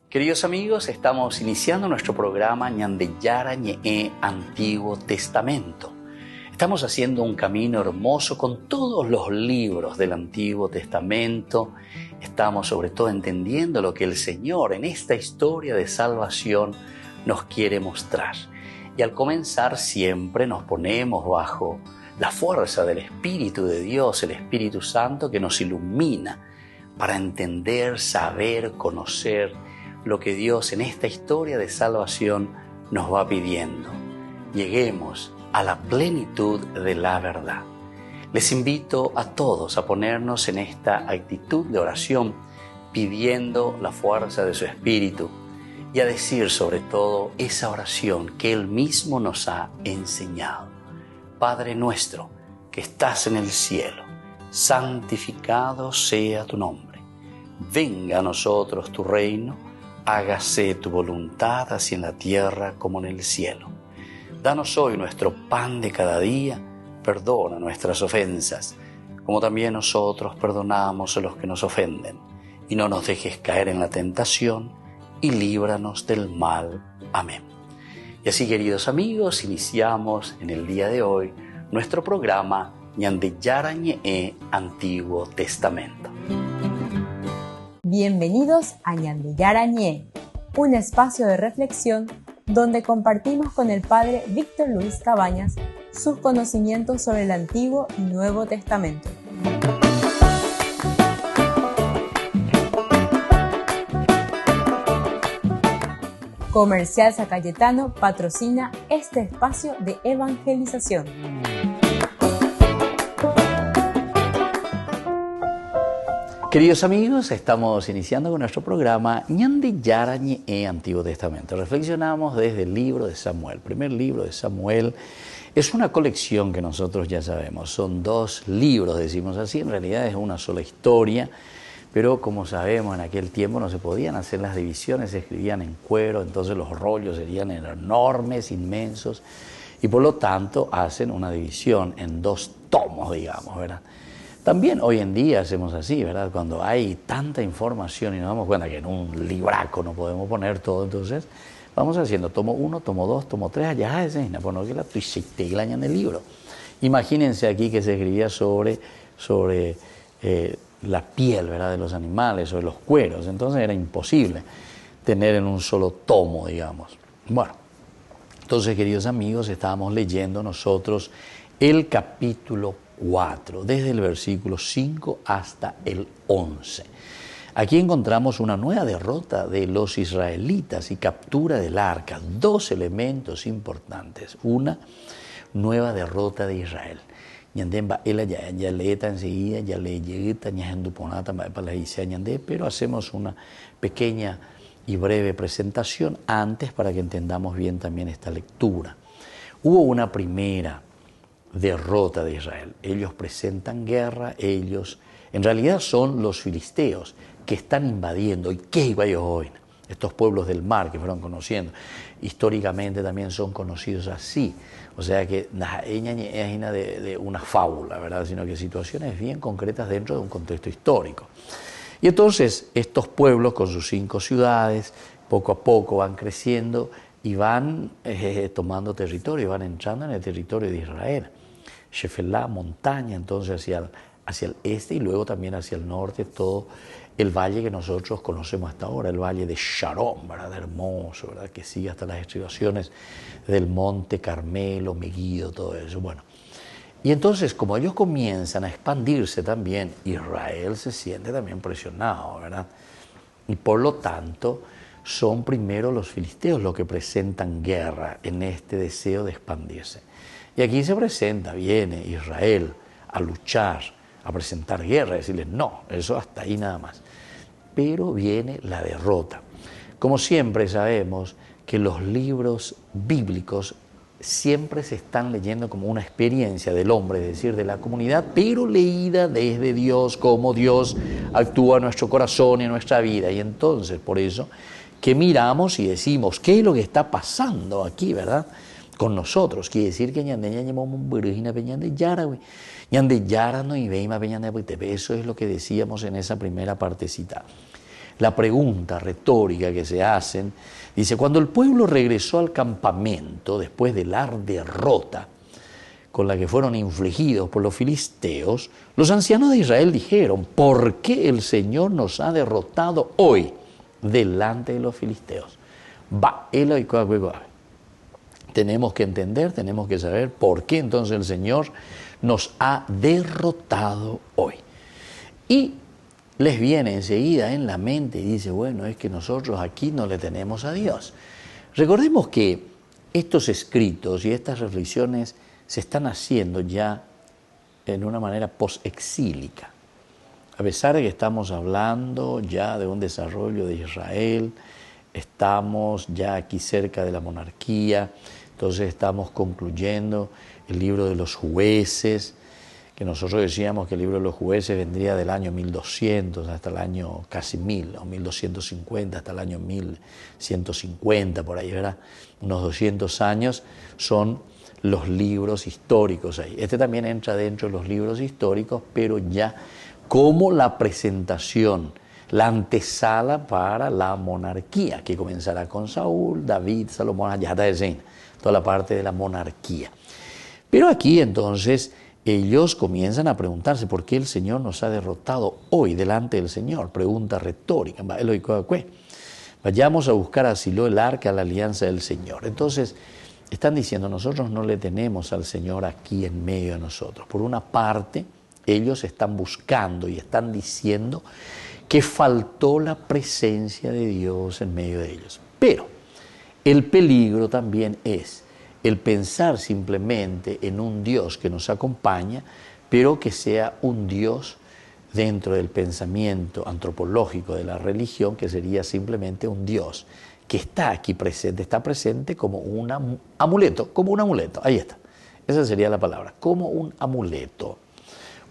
Queridos amigos, estamos iniciando nuestro programa Ñandeyara Ñe'e Antiguo Testamento. Estamos haciendo un camino hermoso con todos los libros del Antiguo Testamento. Estamos sobre todo entendiendo lo que el Señor en esta historia de salvación nos quiere mostrar. Y al comenzar siempre nos ponemos bajo la fuerza del Espíritu de Dios, el Espíritu Santo que nos ilumina para entender, saber, conocer lo que Dios en esta historia de salvación nos va pidiendo. Lleguemos a la plenitud de la verdad. Les invito a todos a ponernos en esta actitud de oración, pidiendo la fuerza de su Espíritu y a decir sobre todo esa oración que Él mismo nos ha enseñado. Padre nuestro que estás en el cielo, santificado sea tu nombre. Venga a nosotros tu reino, hágase tu voluntad así en la tierra como en el cielo. Danos hoy nuestro pan de cada día, perdona nuestras ofensas, como también nosotros perdonamos a los que nos ofenden. Y no nos dejes caer en la tentación, y líbranos del mal. Amén. Y así, queridos amigos, iniciamos en el día de hoy nuestro programa Ñandeyara Ñe'e Antiguo Testamento. Bienvenidos a Ñandeyara Ñe'e, un espacio de reflexión donde compartimos con el Padre Víctor Luis Cabañas sus conocimientos sobre el Antiguo y Nuevo Testamento. Comercial San Cayetano patrocina este espacio de evangelización. Queridos amigos, estamos iniciando con nuestro programa Ñandeyara Ñe'e Antiguo Testamento. Reflexionamos desde el libro de Samuel. El primer libro de Samuel es una colección que nosotros ya sabemos. Son 2 libros, decimos así. En realidad es una sola historia. Pero como sabemos, en aquel tiempo no se podían hacer las divisiones, se escribían en cuero, entonces los rollos serían enormes, inmensos, y por lo tanto hacen una división en 2 tomos, digamos, ¿verdad? También hoy en día hacemos así, ¿verdad? Cuando hay tanta información y nos damos cuenta que en un libraco no podemos poner todo, entonces vamos haciendo tomo 1, tomo 2, tomo 3, allá es por no que la tuiseteglaña en el libro. Imagínense aquí que se escribía sobre la piel, ¿verdad?, de los animales o de los cueros, entonces era imposible tener en un solo tomo, digamos. Bueno, entonces, queridos amigos, estábamos leyendo nosotros el capítulo 4, desde el versículo 5 hasta el 11. Aquí encontramos una nueva derrota de los israelitas y captura del arca, 2 elementos importantes. Una nueva derrota de Israel. Ya leeta enseguida, ya le llegueta, pero hacemos una pequeña y breve presentación antes para que entendamos bien también esta lectura. Hubo una primera derrota de Israel. Ellos presentan guerra, ellos en realidad son los filisteos que están invadiendo. ¿Y qué iba ellos hoy? Estos pueblos del mar que fueron conociendo, históricamente también son conocidos así. O sea que no es de una fábula, ¿verdad?, sino que situaciones bien concretas dentro de un contexto histórico. Y entonces estos pueblos con sus 5 ciudades, poco a poco van creciendo y van tomando territorio, van entrando en el territorio de Israel. Shefelá, montaña, entonces hacia el este y luego también hacia el norte, todo el valle que nosotros conocemos hasta ahora, el valle de Sharon, ¿verdad?, hermoso, ¿verdad?, que sigue hasta las estribaciones del monte Carmelo, Megiddo, todo eso. Bueno, y entonces como ellos comienzan a expandirse también, Israel se siente también presionado, ¿verdad? Y por lo tanto son primero los filisteos los que presentan guerra en este deseo de expandirse. Y aquí se presenta, viene Israel a luchar, a presentar guerra, a decirles no, eso hasta ahí nada más. Pero viene la derrota. Como siempre sabemos que los libros bíblicos siempre se están leyendo como una experiencia del hombre, es decir, de la comunidad, pero leída desde Dios, cómo Dios actúa en nuestro corazón y en nuestra vida. Y entonces, por eso, que miramos y decimos, ¿qué es lo que está pasando aquí, verdad?, con nosotros? Quiere decir que eso es lo que decíamos en esa primera partecita. la pregunta retórica que se hacen, dice, cuando el pueblo regresó al campamento después de la derrota con la que fueron infligidos por los filisteos, los ancianos de Israel dijeron, ¿por qué el Señor nos ha derrotado hoy delante de los filisteos? Tenemos que entender, tenemos que saber por qué entonces el Señor nos ha derrotado hoy. Y les viene enseguida en la mente y dice, bueno, es que nosotros aquí no le tenemos a Dios. Recordemos que estos escritos y estas reflexiones se están haciendo ya en una manera post-exílica. A pesar de que estamos hablando ya de un desarrollo de Israel, estamos ya aquí cerca de la monarquía, entonces estamos concluyendo el libro de los jueces, que nosotros decíamos que el libro de los jueces vendría del año 1200 hasta el año casi 1000, o 1250 hasta el año 1150, por ahí, ¿verdad? Unos 200 años son los libros históricos ahí. Este también entra dentro de los libros históricos, pero ya como la presentación, la antesala para la monarquía, que comenzará con Saúl, David, Salomón, toda la parte de la monarquía. Pero aquí entonces ellos comienzan a preguntarse por qué el Señor nos ha derrotado hoy delante del Señor. Pregunta retórica. Vayamos a buscar a Silo el arca, la alianza del Señor. Entonces están diciendo, nosotros no le tenemos al Señor aquí en medio de nosotros. Por una parte, ellos están buscando y están diciendo que faltó la presencia de Dios en medio de ellos. Pero el peligro también es el pensar simplemente en un Dios que nos acompaña, pero que sea un Dios dentro del pensamiento antropológico de la religión, que sería simplemente un Dios que está aquí presente, está presente como un amuleto, ahí está, esa sería la palabra, como un amuleto,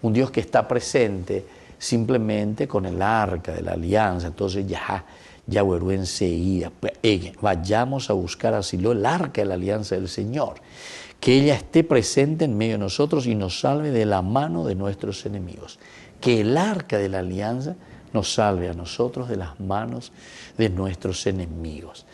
un Dios que está presente simplemente con el arca de la alianza. Entonces ya vuelvo enseguida, vayamos a buscar a Silo el arca de la alianza del Señor, que ella esté presente en medio de nosotros y nos salve de la mano de nuestros enemigos, que el arca de la alianza nos salve a nosotros de las manos de nuestros enemigos.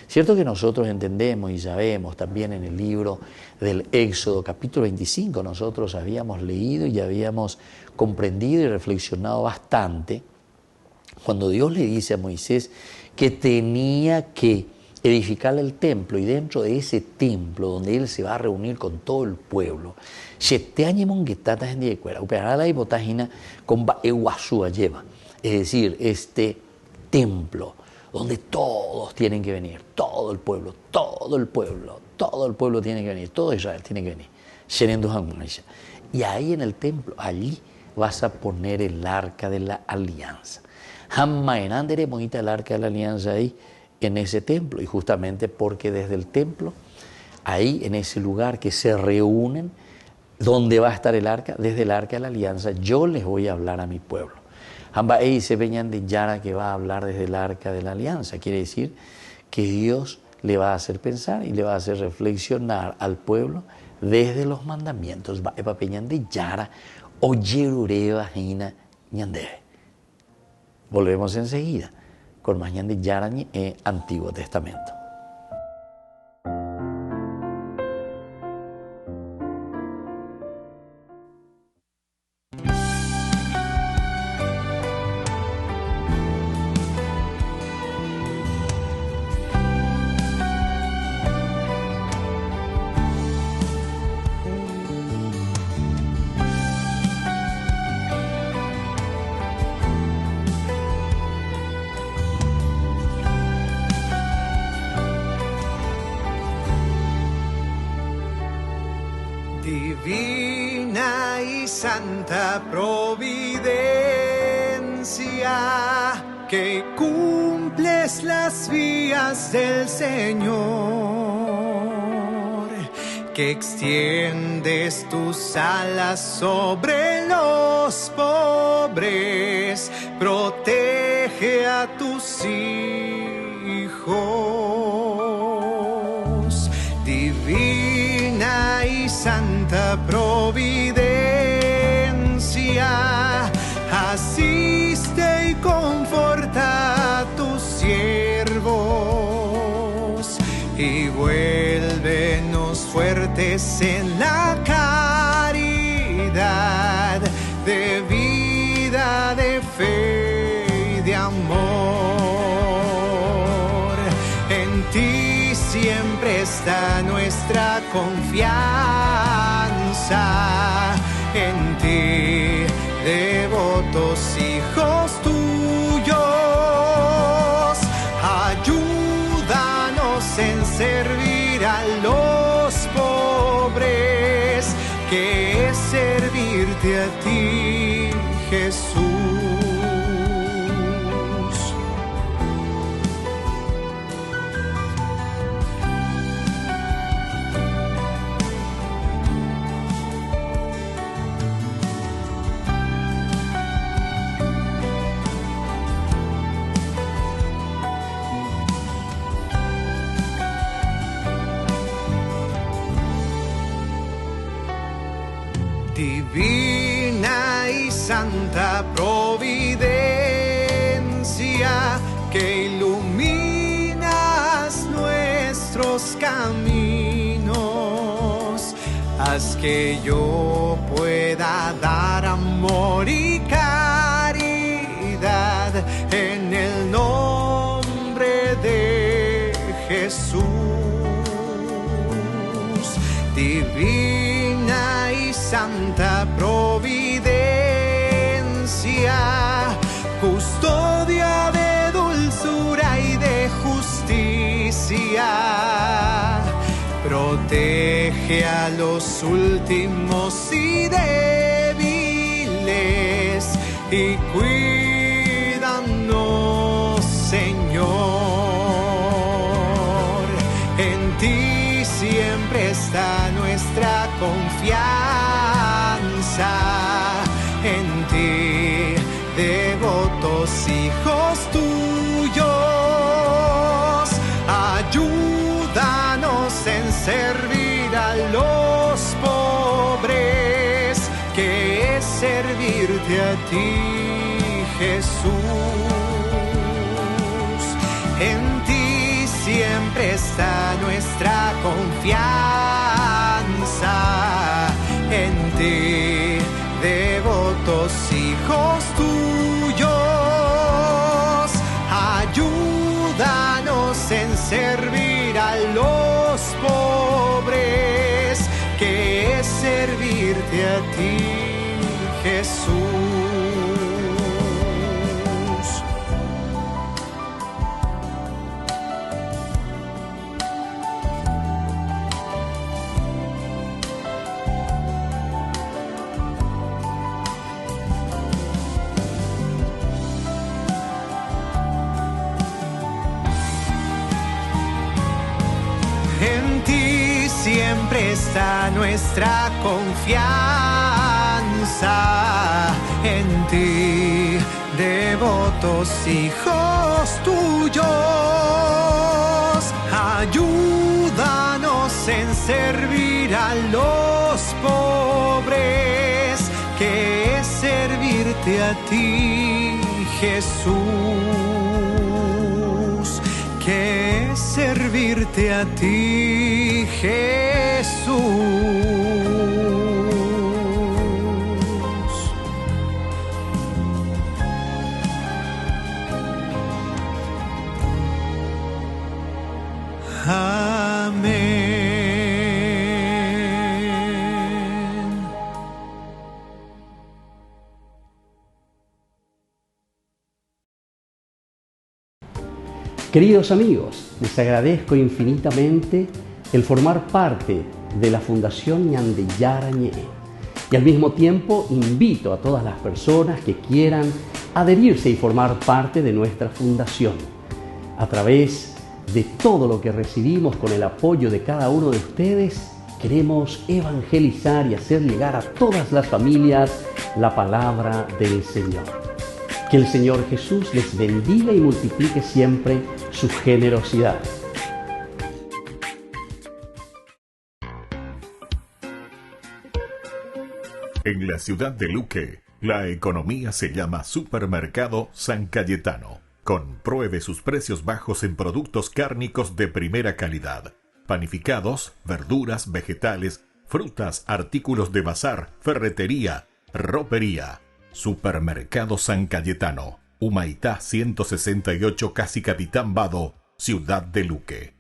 Cierto que nosotros entendemos y sabemos también en el libro del Éxodo, capítulo 25, nosotros habíamos leído y habíamos comprendido y reflexionado bastante cuando Dios le dice a Moisés que tenía que edificar el templo, y dentro de ese templo donde él se va a reunir con todo el pueblo, es decir, este templo donde todos tienen que venir, todo el pueblo tiene que venir, todo Israel tiene que venir. Y ahí en el templo, allí vas a poner el arca de la alianza. El arca de la alianza ahí en ese templo, y justamente porque desde el templo, ahí en ese lugar que se reúnen, donde va a estar el arca, desde el arca de la alianza, yo les voy a hablar a mi pueblo. Ahí se veñan de Yara, que va a hablar desde el arca de la alianza, quiere decir que Dios le va a hacer pensar y le va a hacer reflexionar al pueblo desde los mandamientos. Volvemos enseguida con Mañan de Yara Antiguo Testamento. Divina y santa providencia, que cumples las vías del Señor, que extiendes tus alas sobre los pobres, protege a tus hijos. Divina y santa providencia, asiste y conforta y vuélvenos fuertes en la caridad, de vida, de fe y de amor. En ti siempre está nuestra confianza, en ti, devotos hijos tuyos, ayúdanos en servir a los pobres, que es servirte a ti, Jesús. Divina y santa providencia, que iluminas nuestros caminos, haz que yo pueda dar amor y caridad en el nombre de Jesús. Divina y santa providencia, custodia de dulzura y de justicia, protege a los últimos y débiles y cuídanos, Señor. En ti siempre está nuestra confianza, en ti, devotos hijos tuyos, ayúdanos en servir a los pobres, que es servirte a ti, Jesús. En ti siempre está nuestra confianza, en ti, devotos hijos tuyos, ayúdanos en servir a los pobres, que es servirte a ti, Jesús. En ti siempre está nuestra confianza, en ti, devotos hijos tuyos, ayúdanos en servir a los pobres, que es servirte a ti, Jesús, que es servirte a ti, Jesús. Amén. Queridos amigos, les agradezco infinitamente el formar parte de la Fundación Ñandeyara Ñe, y al mismo tiempo invito a todas las personas que quieran adherirse y formar parte de nuestra fundación. A través de todo lo que recibimos con el apoyo de cada uno de ustedes, queremos evangelizar y hacer llegar a todas las familias la palabra del Señor. Que el Señor Jesús les bendiga y multiplique siempre su generosidad. En la ciudad de Luque, la economía se llama Supermercado San Cayetano. Compruebe sus precios bajos en productos cárnicos de primera calidad. Panificados, verduras, vegetales, frutas, artículos de bazar, ferretería, ropería. Supermercado San Cayetano, Humaitá 168, Casi Capitán Vado, Ciudad de Luque.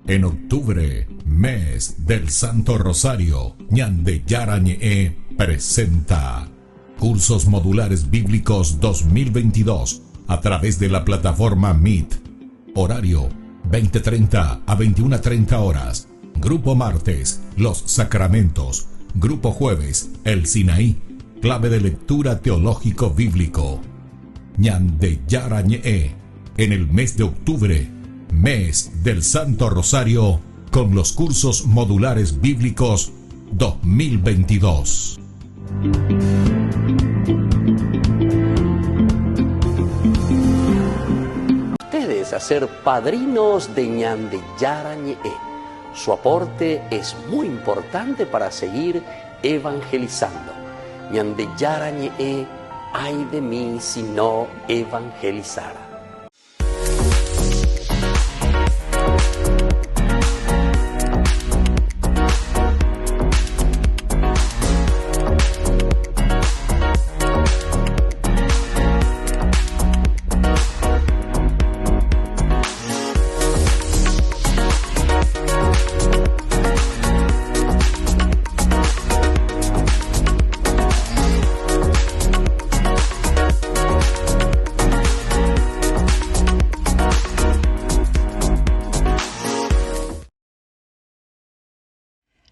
En octubre, mes del Santo Rosario, Ñandeyara Ñe'e presenta Cursos Modulares Bíblicos 2022 a través de la plataforma Meet. Horario 20:30 a 21:30 horas. Grupo martes, Los Sacramentos. Grupo jueves, El Sinaí. Clave de lectura teológico bíblico. Ñandeyara Ñe'e. En el mes de octubre, mes del Santo Rosario, con los cursos modulares bíblicos 2022. Ustedes a ser padrinos de Ñandeyara Ñe'e. Su aporte es muy importante para seguir evangelizando. Ñandeyara Ñe'e, ay de mí si no evangelizara.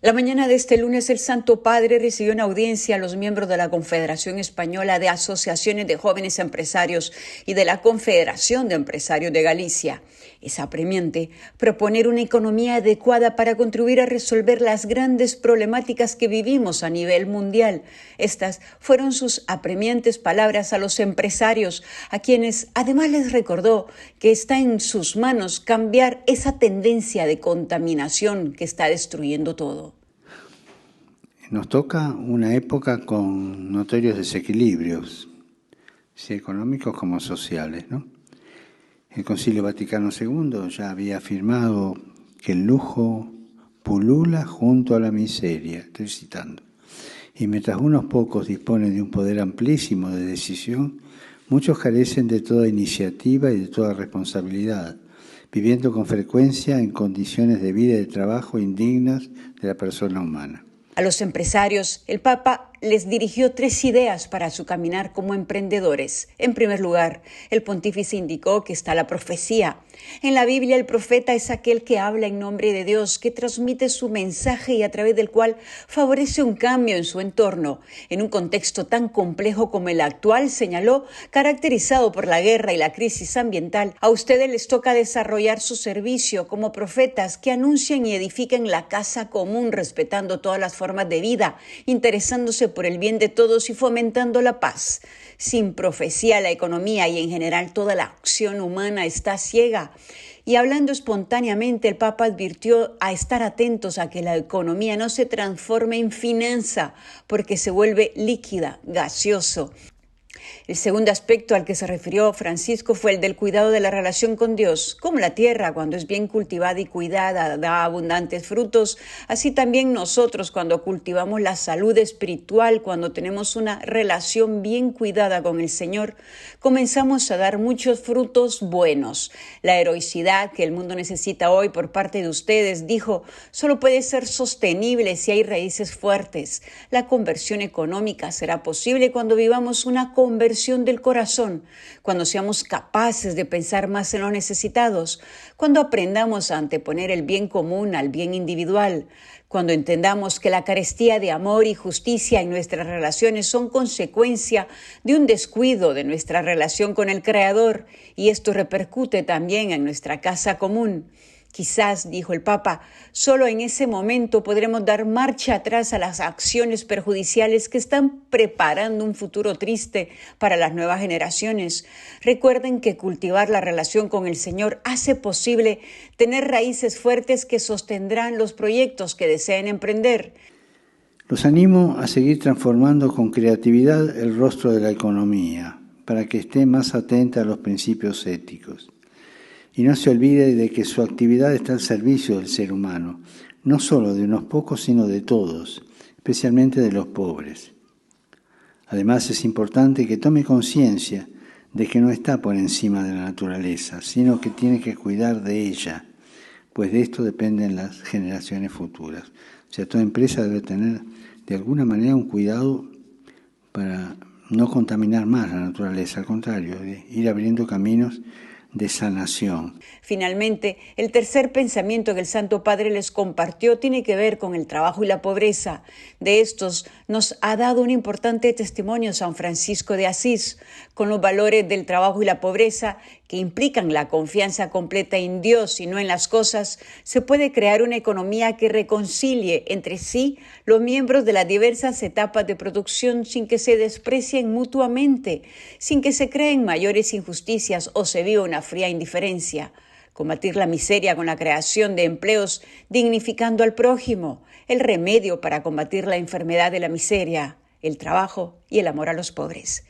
La mañana de este lunes, el Santo Padre recibió en audiencia a los miembros de la Confederación Española de Asociaciones de Jóvenes Empresarios y de la Confederación de Empresarios de Galicia. Es apremiante proponer una economía adecuada para contribuir a resolver las grandes problemáticas que vivimos a nivel mundial. Estas fueron sus apremiantes palabras a los empresarios, a quienes además les recordó que está en sus manos cambiar esa tendencia de contaminación que está destruyendo todo. Nos toca una época con notorios desequilibrios, sí, económicos como sociales, ¿no? El Concilio Vaticano II ya había afirmado que el lujo pulula junto a la miseria, estoy citando. Y mientras unos pocos disponen de un poder amplísimo de decisión, muchos carecen de toda iniciativa y de toda responsabilidad, viviendo con frecuencia en condiciones de vida y de trabajo indignas de la persona humana. A los empresarios, el Papa les dirigió 3 ideas para su caminar como emprendedores. En primer lugar, el pontífice indicó que está la profecía. En la Biblia, el profeta es aquel que habla en nombre de Dios, que transmite su mensaje y a través del cual favorece un cambio en su entorno. En un contexto tan complejo como el actual, señaló, caracterizado por la guerra y la crisis ambiental, a ustedes les toca desarrollar su servicio como profetas que anuncian y edifican la casa común, respetando todas las formas de vida, interesándose por el bien de todos y fomentando la paz. Sin profecía, la economía y en general toda la acción humana está ciega. Y hablando espontáneamente, el Papa advirtió a estar atentos a que la economía no se transforme en finanza, porque se vuelve líquida, gaseoso. El segundo aspecto al que se refirió Francisco fue el del cuidado de la relación con Dios. Como la tierra, cuando es bien cultivada y cuidada, da abundantes frutos, así también nosotros, cuando cultivamos la salud espiritual, cuando tenemos una relación bien cuidada con el Señor, comenzamos a dar muchos frutos buenos. La heroicidad que el mundo necesita hoy por parte de ustedes, dijo, solo puede ser sostenible si hay raíces fuertes. La conversión económica será posible cuando vivamos una conversión del corazón, cuando seamos capaces de pensar más en los necesitados, cuando aprendamos a anteponer el bien común al bien individual, cuando entendamos que la carestía de amor y justicia en nuestras relaciones son consecuencia de un descuido de nuestra relación con el Creador, y esto repercute también en nuestra casa común. Quizás, dijo el Papa, solo en ese momento podremos dar marcha atrás a las acciones perjudiciales que están preparando un futuro triste para las nuevas generaciones. Recuerden que cultivar la relación con el Señor hace posible tener raíces fuertes que sostendrán los proyectos que deseen emprender. Los animo a seguir transformando con creatividad el rostro de la economía, para que esté más atenta a los principios éticos. Y no se olvide de que su actividad está al servicio del ser humano, no solo de unos pocos, sino de todos, especialmente de los pobres. Además, es importante que tome conciencia de que no está por encima de la naturaleza, sino que tiene que cuidar de ella, pues de esto dependen las generaciones futuras. O sea, toda empresa debe tener de alguna manera un cuidado para no contaminar más la naturaleza, al contrario, de ir abriendo caminos de sanación. Finalmente, el tercer pensamiento que el Santo Padre les compartió tiene que ver con el trabajo y la pobreza. De estos nos ha dado un importante testimonio San Francisco de Asís, con los valores del trabajo y la pobreza que implican la confianza completa en Dios y no en las cosas. Se puede crear una economía que reconcilie entre sí los miembros de las diversas etapas de producción sin que se desprecien mutuamente, sin que se creen mayores injusticias o se viva una fría indiferencia. Combatir la miseria con la creación de empleos dignificando al prójimo, el remedio para combatir la enfermedad de la miseria, el trabajo y el amor a los pobres.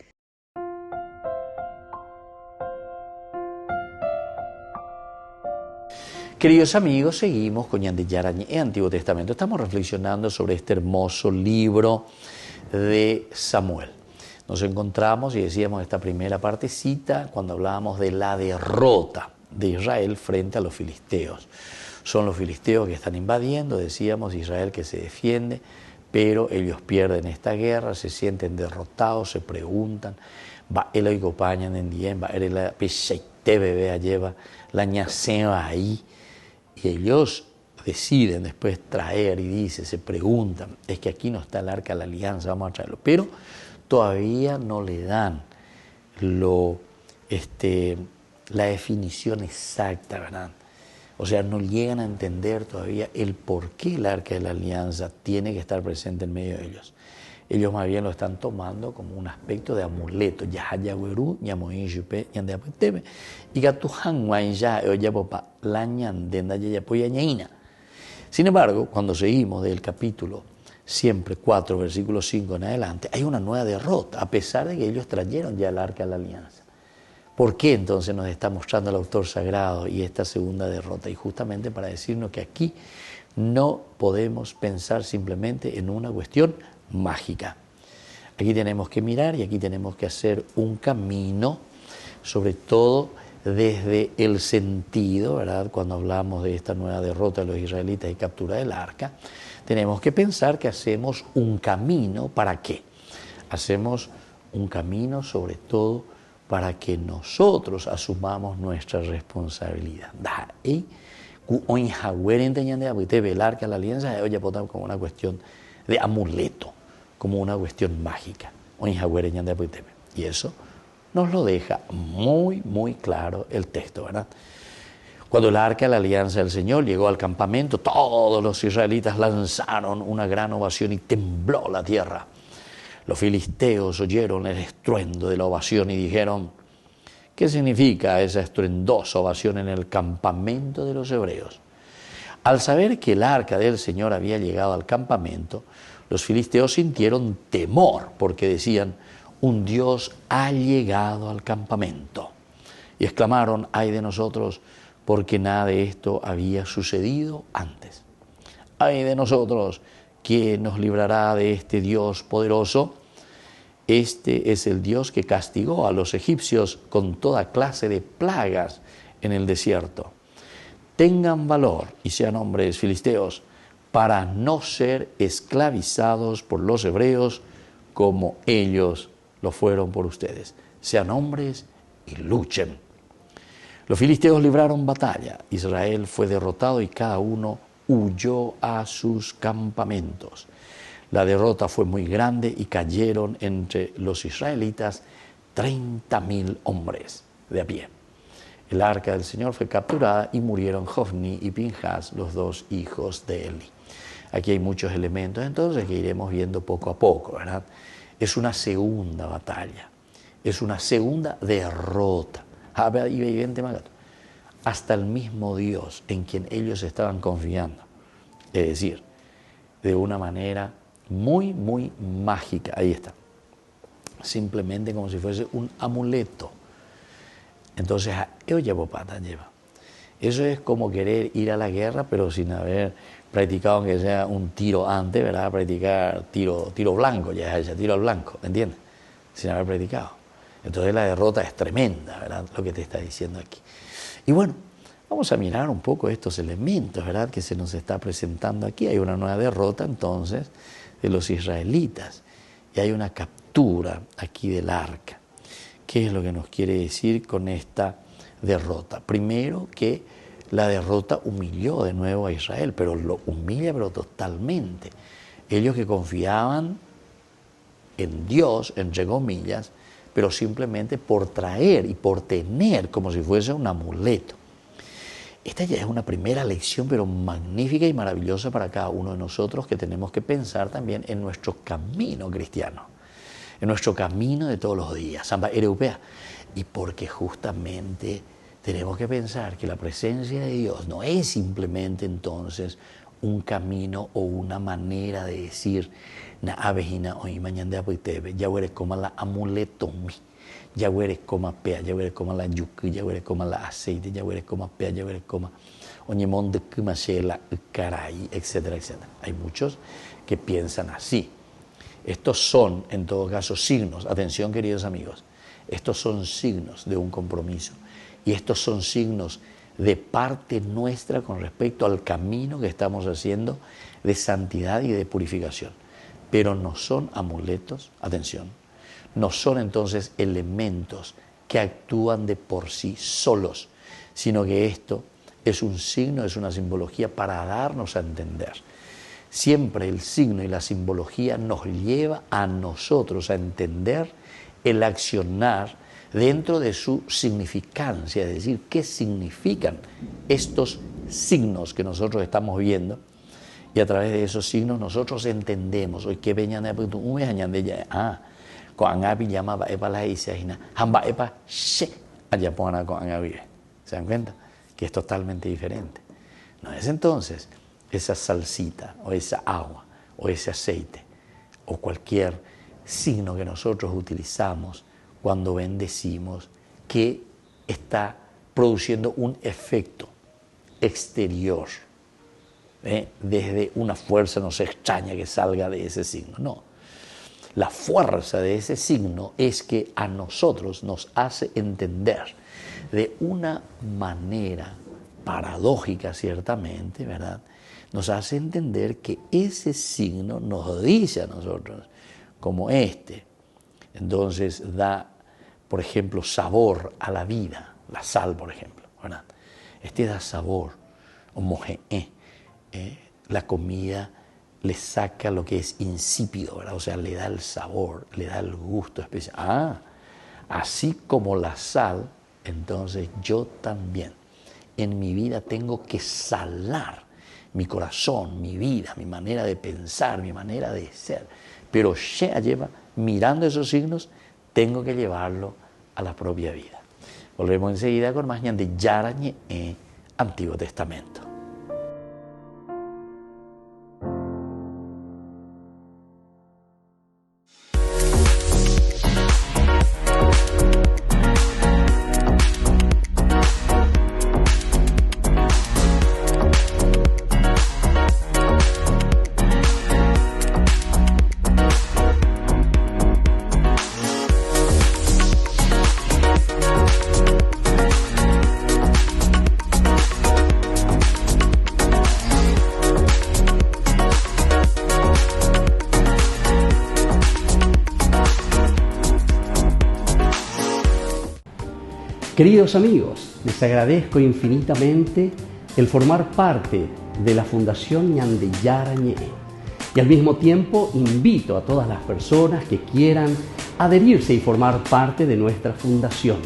Queridos amigos, seguimos con Ñande Yarañé, Antiguo Testamento. Estamos reflexionando sobre este hermoso libro de Samuel. Nos encontramos y decíamos esta primera partecita cuando hablábamos de la derrota de Israel frente a los filisteos. Son los filisteos que están invadiendo, decíamos, Israel que se defiende, pero ellos pierden esta guerra, se sienten derrotados, se preguntan, va el oigopañan en dien, va el peseite bebé lleva la ñaseba ahí, y ellos deciden después traer y dice, se preguntan, es que aquí no está el arca de la alianza, vamos a traerlo, pero todavía no le dan la definición exacta, ¿verdad? O sea, no llegan a entender todavía el por qué el arca de la alianza tiene que estar presente en medio de ellos. Ellos más bien lo están tomando como un aspecto de amuleto. Sin embargo, cuando seguimos del capítulo siempre 4, versículo 5 en adelante, hay una nueva derrota, a pesar de que ellos trajeron ya el arca de la alianza. ¿Por qué entonces nos está mostrando el autor sagrado y esta segunda derrota? Y justamente para decirnos que aquí no podemos pensar simplemente en una cuestión mágica. Aquí tenemos que mirar y aquí tenemos que hacer un camino, sobre todo desde el sentido, ¿verdad? Cuando hablamos de esta nueva derrota de los israelitas y captura del arca, tenemos que pensar que hacemos un camino, ¿para qué? Hacemos un camino sobre todo para que nosotros asumamos nuestra responsabilidad. El arca, la alianza, como una cuestión de amuleto, como una cuestión mágica. Y eso nos lo deja muy, muy claro el texto, ¿verdad? Cuando el arca de la alianza del Señor llegó al campamento, todos los israelitas lanzaron una gran ovación y tembló la tierra. Los filisteos oyeron el estruendo de la ovación y dijeron, ¿qué significa esa estruendosa ovación en el campamento de los hebreos? Al saber que el arca del Señor había llegado al campamento, los filisteos sintieron temor porque decían, un Dios ha llegado al campamento. Y exclamaron, ay de nosotros, porque nada de esto había sucedido antes. Ay de nosotros, ¿quién nos librará de este Dios poderoso? Este es el Dios que castigó a los egipcios con toda clase de plagas en el desierto. Tengan valor y sean hombres filisteos para no ser esclavizados por los hebreos como ellos lo fueron por ustedes. Sean hombres y luchen. Los filisteos libraron batalla. Israel fue derrotado y cada uno huyó a sus campamentos. La derrota fue muy grande y cayeron entre los israelitas 30.000 hombres de a pie. el arca del Señor fue capturada y murieron Hofni y Pinhas, los dos hijos de Eli. Aquí hay muchos elementos entonces que iremos viendo poco a poco, ¿verdad? Es una segunda batalla, es una segunda derrota. Hasta el mismo Dios en quien ellos estaban confiando. Es decir, de una manera muy, muy mágica. Ahí está. Simplemente como si fuese un amuleto. Entonces, eso es como querer ir a la guerra, pero sin haber practicado, aunque sea un tiro antes, ¿verdad? Practicar tiro blanco, ya es tiro al blanco, ¿entiendes? Sin haber practicado. Entonces la derrota es tremenda, ¿verdad? Lo que te está diciendo aquí. Y bueno, vamos a mirar un poco estos elementos, ¿verdad? Que se nos está presentando aquí. Hay una nueva derrota, entonces, de los israelitas. Y hay una captura aquí del arca. ¿Qué es lo que nos quiere decir con esta derrota? Primero, que la derrota humilló de nuevo a Israel, pero lo humilla pero totalmente. Ellos que confiaban en Dios, entre comillas, pero simplemente por traer y por tener como si fuese un amuleto. Esta ya es una primera lección, pero magnífica y maravillosa para cada uno de nosotros, que tenemos que pensar también en nuestro camino cristiano, en nuestro camino de todos los días, samba europea. Y porque justamente tenemos que pensar que la presencia de Dios no es simplemente entonces un camino o una manera de decir, na avejina hoy mañana ya huele como la amuleto mi, ya huele como pea, ya huele como la yuki, ya huele como la aceite, ya huele como pea, ya huele como oñemón de kumashela, caray, etcétera, etcétera. Hay muchos que piensan así. Estos son, en todo caso, signos, atención queridos amigos, estos son signos de un compromiso y estos son signos de parte nuestra con respecto al camino que estamos haciendo de santidad y de purificación. Pero no son amuletos, atención, no son entonces elementos que actúan de por sí solos, sino que esto es un signo, es una simbología para darnos a entender. Siempre el signo y la simbología nos lleva a nosotros a entender el accionar dentro de su significancia, es decir, qué significan estos signos que nosotros estamos viendo, y a través de esos signos nosotros entendemos hoy que veñan de con angabi llamaba epa la isina hamba epa she allá pona con angabi. ¿Se dan cuenta? Que es totalmente diferente. No es entonces esa salsita o esa agua o ese aceite o cualquier signo que nosotros utilizamos cuando bendecimos que está produciendo un efecto exterior, desde una fuerza no se extraña que salga de ese signo. No, la fuerza de ese signo es que a nosotros nos hace entender de una manera paradójica ciertamente, ¿verdad? Nos hace entender que ese signo nos dice a nosotros como entonces da, por ejemplo, sabor a la vida, la sal, por ejemplo, ¿verdad? Da sabor, la comida le saca lo que es insípido, ¿verdad? O sea, le da el sabor, le da el gusto especial. Así como la sal, entonces yo también en mi vida tengo que salar mi corazón, mi vida, mi manera de pensar, mi manera de ser. Pero Shea lleva, mirando esos signos, tengo que llevarlo a la propia vida. Volvemos enseguida con más de Yarañe Antiguo Testamento. Queridos amigos, les agradezco infinitamente el formar parte de la Fundación Ñande Yarañe y al mismo tiempo invito a todas las personas que quieran adherirse y formar parte de nuestra fundación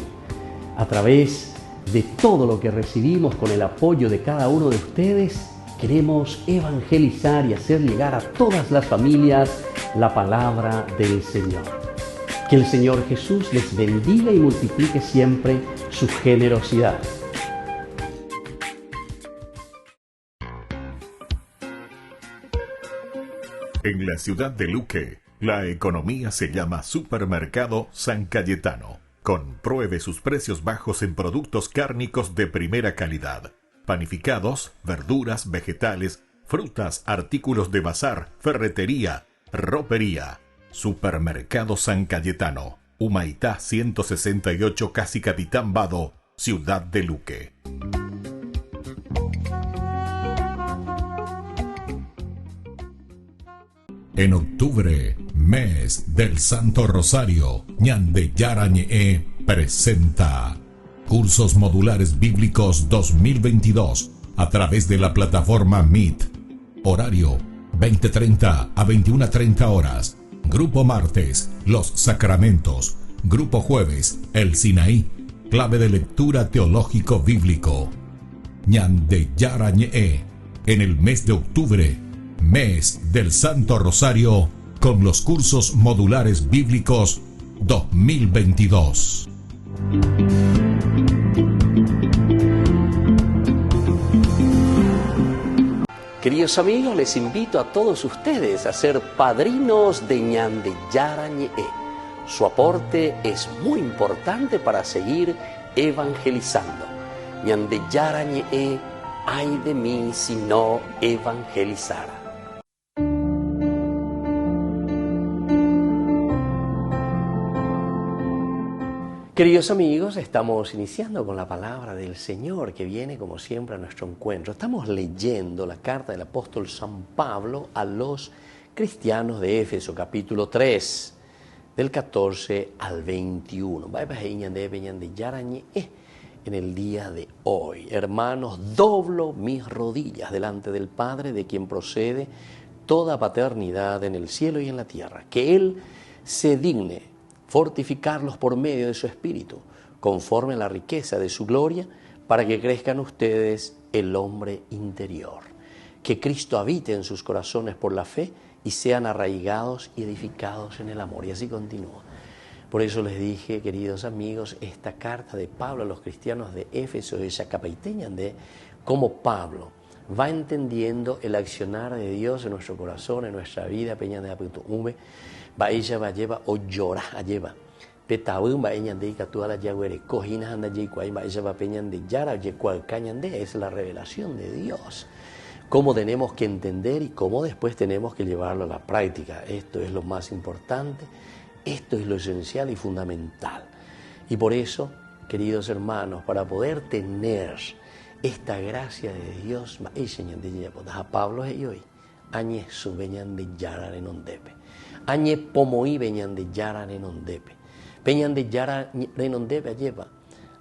a través de todo lo que recibimos con el apoyo de cada uno de ustedes, queremos evangelizar y hacer llegar a todas las familias la palabra del Señor. Que el Señor Jesús les bendiga y multiplique siempre su generosidad. En la ciudad de Luque, la economía se llama Supermercado San Cayetano. Compruebe sus precios bajos en productos cárnicos de primera calidad. Panificados, verduras, vegetales, frutas, artículos de bazar, ferretería, ropería. Supermercado San Cayetano, Humaitá 168, Casi Capitán Vado, ciudad de Luque. En octubre, mes del Santo Rosario, Ñande Yarañe presenta Cursos Modulares Bíblicos 2022 a través de la plataforma Meet. Horario 20:30 a 21:30 horas. Grupo martes, Los Sacramentos. Grupo jueves, El Sinaí, clave de lectura teológico bíblico. Ñande Yarañe en el mes de octubre, mes del Santo Rosario, con los cursos modulares bíblicos 2022. Queridos amigos, les invito a todos ustedes a ser padrinos de Ñande Yarañe. Su aporte es muy importante para seguir evangelizando. Ñande Yarañe, ay de mí si no evangelizara. Queridos amigos, estamos iniciando con la palabra del Señor que viene como siempre a nuestro encuentro. Estamos leyendo la carta del apóstol San Pablo a los cristianos de Éfeso, capítulo 3, del 14 al 21. En el día de hoy, hermanos, doblo mis rodillas delante del Padre, de quien procede toda paternidad en el cielo y en la tierra, que Él se digne fortificarlos por medio de su Espíritu, conforme a la riqueza de su gloria, para que crezcan ustedes el hombre interior. Que Cristo habite en sus corazones por la fe y sean arraigados y edificados en el amor. Y así continúa. Por eso les dije, queridos amigos, esta carta de Pablo a los cristianos de Éfeso y Chacapaiteñan, de cómo Pablo va entendiendo el accionar de Dios en nuestro corazón, en nuestra vida, peña de aputume, va ella va lleva o llora lleva. Petawun va ella de catuala yaguere, cojina anda yequay, va ella va peñan de yara, yequal cañan de, es la revelación de Dios. Cómo tenemos que entender y cómo después tenemos que llevarlo a la práctica. Esto es lo más importante, esto es lo esencial y fundamental. Y por eso, queridos hermanos, para poder tener esta gracia de Dios, a Pablo y hoy, añe su veñan de yara en ondepe, añe pomoí veñan de yara en ondepe, veñan de yara en ondepe lleva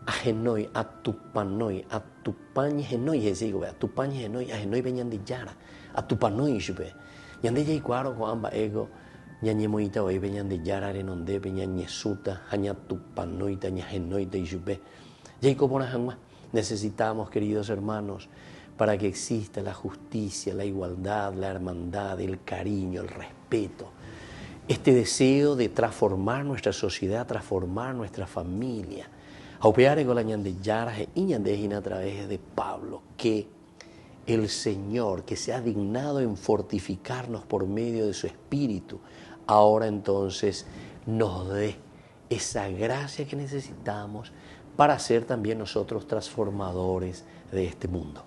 a genoi, a tupanoi, a tupañ genoi, es digo, a tupañ genoi, a genoi veñan de yara, a tupanoi chupe, ñande ya iguaro con amba ego, ñañe moita hoy veñan de yara en ondepe, ñañe suta, aña tupanoita, ña genoita y chupe, ya como una necesitamos, queridos hermanos, para que exista la justicia, la igualdad, la hermandad, el cariño, el respeto, este deseo de transformar nuestra sociedad, transformar nuestra familia, aupeare con la ñandeyara y ñandejina a través de Pablo, que el Señor, que se ha dignado en fortificarnos por medio de su Espíritu, ahora entonces nos dé esa gracia que necesitamos para ser también nosotros transformadores de este mundo.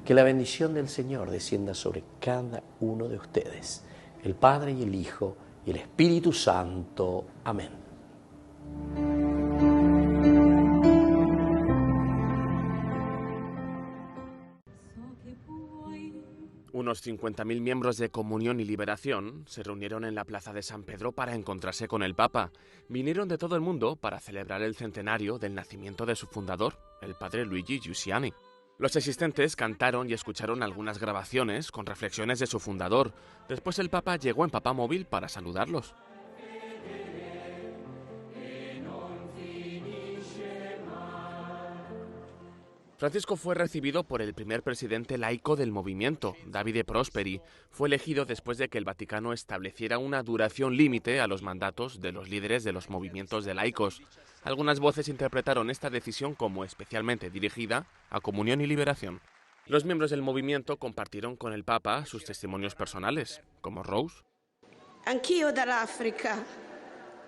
Que la bendición del Señor descienda sobre cada uno de ustedes, el Padre y el Hijo y el Espíritu Santo. Amén. Unos 50.000 miembros de Comunión y Liberación se reunieron en la Plaza de San Pedro para encontrarse con el Papa. Vinieron de todo el mundo para celebrar el centenario del nacimiento de su fundador, el padre Luigi Giussiani. Los asistentes cantaron y escucharon algunas grabaciones con reflexiones de su fundador. Después el Papa llegó en papamóvil para saludarlos. Francisco fue recibido por el primer presidente laico del movimiento, Davide Prosperi. Fue elegido después de que el Vaticano estableciera una duración límite a los mandatos de los líderes de los movimientos de laicos. Algunas voces interpretaron esta decisión como especialmente dirigida a Comunión y Liberación. Los miembros del movimiento compartieron con el Papa sus testimonios personales, como Rose. Anch'io dall'Africa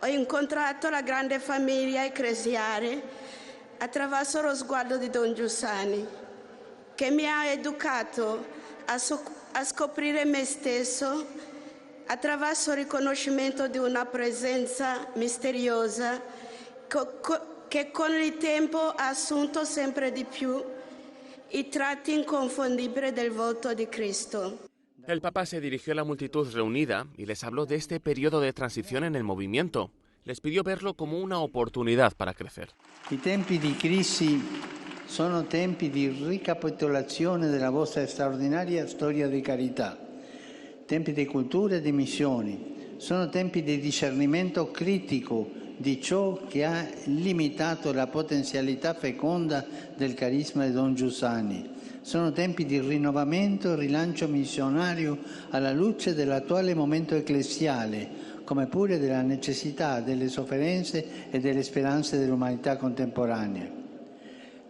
ho incontrato la grande famiglia ecclesiale attraverso lo sguardo di Don Giussani, che mi ha educato a scoprire me stesso attraverso il riconoscimento di una presenza misteriosa che con il tempo ha assunto sempre di più i tratti inconfondibili del volto di Cristo. El Papa se dirigió a la multitud reunida y les habló de este periodo de transición en el movimiento. Les pidió verlo como una oportunidad para crecer. I tempi di crisi sono tempi di ricapitolazione della vostra straordinaria storia di carità. Tempi di cultura e di missioni. Sono tempi di discernimento critico di ciò che ha limitato la potenzialità feconda del carisma di Don Giussani. Sono tempi di rinnovamento e rilancio missionario alla luce dell'attuale momento ecclesiale, come pure della necessità delle sofferenze e delle speranze dell'umanità contemporanea.